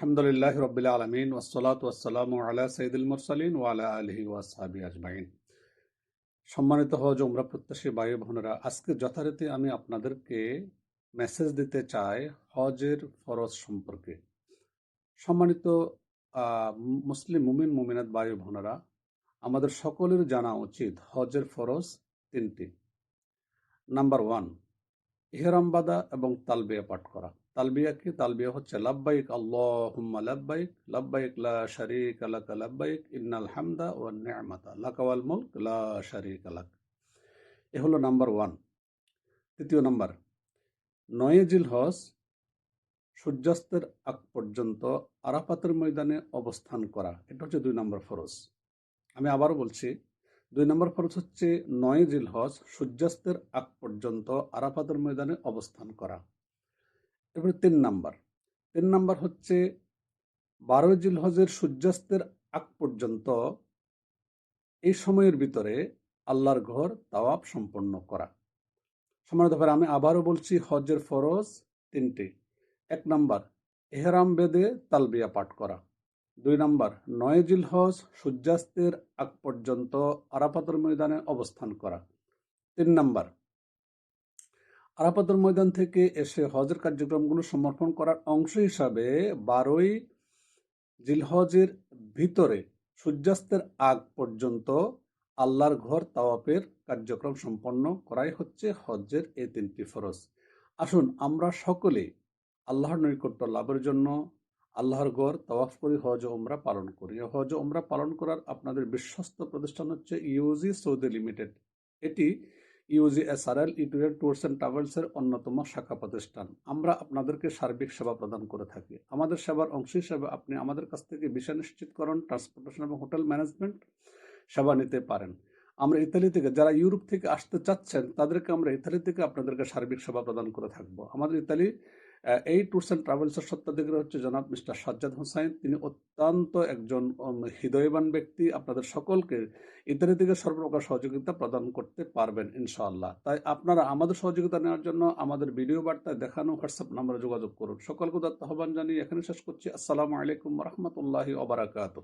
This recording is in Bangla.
আলহামদুলিল্লাহ রবিল আলমিন ওসলাত ওয়াসালাম আলা সঈদুল মুরসালিন ওয়ালা আলহি ওয়াসহাবি আজমাইন। সম্মানিত হজ উমরা প্রত্যাশী ভাই বোনেরা, আজকে যথারীতি আমি আপনাদেরকে মেসেজ দিতে চাই হজের ফরজ সম্পর্কে। সম্মানিত মুসলিম মুমিন মুমিনাত ভাই বোনেরা, আমাদের সকলের জানা উচিত হজের ফরজ তিনটি। নাম্বার 1, ইহরাম বাঁধা এবং তালবিয়া পাঠ করা। তালবিয়া কি? তালবিয়া হচ্ছে লাব্বাইক আল্লাহুম্মা লাব্বাইক, লাব্বাইক লা শারীকা লাকা লাব্বাইক, ইন্নাল হামদা ওয়ান নি'মাতা লাকা ওয়াল মুলক লা শারীকা লাক। এ হলো নাম্বার 1। তৃতীয় নাম্বার, 9 জিলহজ সূর্যাস্তের আগ পর্যন্ত আরাফাতের ময়দানে অবস্থান করা। এটা হচ্ছে 2 নম্বর ফরজ। আমি আবারও বলছি, 2 নম্বর ফরজ হচ্ছে 9 জিলহজ সূর্যাস্তের আগ পর্যন্ত আরাফাতের ময়দানে অবস্থান করা। এরপরে 3 নাম্বার হচ্ছে 12 জিলহজের সূর্যাস্তের আগ পর্যন্ত এই সময়ের ভিতরে আল্লাহর ঘর তাওয়াফ সম্পন্ন করা। সম্মানিত ভাই, আমি আবারও বলছি, হজের ফরজ 3টি। 1 নাম্বার, এহরাম বেঁধে তালবিয়া পাঠ করা। 2 নাম্বার, 9 জিলহজ সূর্যাস্তের আগ পর্যন্ত আরাফাতের ময়দানে অবস্থান করা। 3 নাম্বার, আরাফাতের ময়দান থেকে এসে হজের কার্যক্রমগুলো সমর্পণ করার অংশ হিসাবে 12 জিলহজের ভিতরে সূর্যাস্তের আগ পর্যন্ত আল্লাহর ঘর তাওয়াফের কার্যক্রম সম্পন্ন করাই হচ্ছে হজ্জের এই 3টি ফরজ। আসুন আমরা সকলে আল্লাহর নৈকট্য লাভের জন্য আল্লাহর ঘর তাওয়াফ করি, হজ ও উমরা পালন করি। হজ ও উমরা পালন করার আপনাদের বিশ্বস্ত প্রতিষ্ঠান হচ্ছে ইউজি সৌদি লিমিটেড। এটি ইউজি এসআরএল ইটুরিয়াল ট্যুরস অ্যান্ড ট্রাভেলসের অন্যতম শাখা প্রতিষ্ঠান। আমরা আপনাদেরকে সার্বিক সেবা প্রদান করে থাকি। আমাদের সেবার অংশ হিসেবে আপনি আমাদের কাছ থেকে ভিসা নিশ্চিতকরণ, ট্রান্সপোর্টেশন এবং হোটেল ম্যানেজমেন্ট সেবা নিতে পারেন। আমরা ইতালি থেকে, যারা ইউরোপ থেকে আসতে চাচ্ছেন তাদেরকে আমরা ইতালি থেকে আপনাদেরকে সার্বিক সেবা প্রদান করে থাকবো। আমাদের ইতালি এই ট্যুরস অ্যান্ড ট্রাভেলসের সত্ত্বাধিকারী হচ্ছে জনাব মিস্টার সাজ্জাদ হোসাইন। তিনি অত্যন্ত একজন হৃদয়বান ব্যক্তি। আপনাদের সকলকে ইতালি থেকে সর্বপ্রকার সহযোগিতা প্রদান করতে পারবেন ইনশাআল্লাহ। তাই আপনারা আমাদের সহযোগিতা নেওয়ার জন্য আমাদের ভিডিও বার্তায় দেখানো হোয়াটসঅ্যাপ নম্বরে যোগাযোগ করুন। সকলকে আহ্বান জানিয়ে এখানে শেষ করছি। আসসালামু আলাইকুম ওয়া রাহমাতুল্লাহি ওয়া বারাকাতুহু।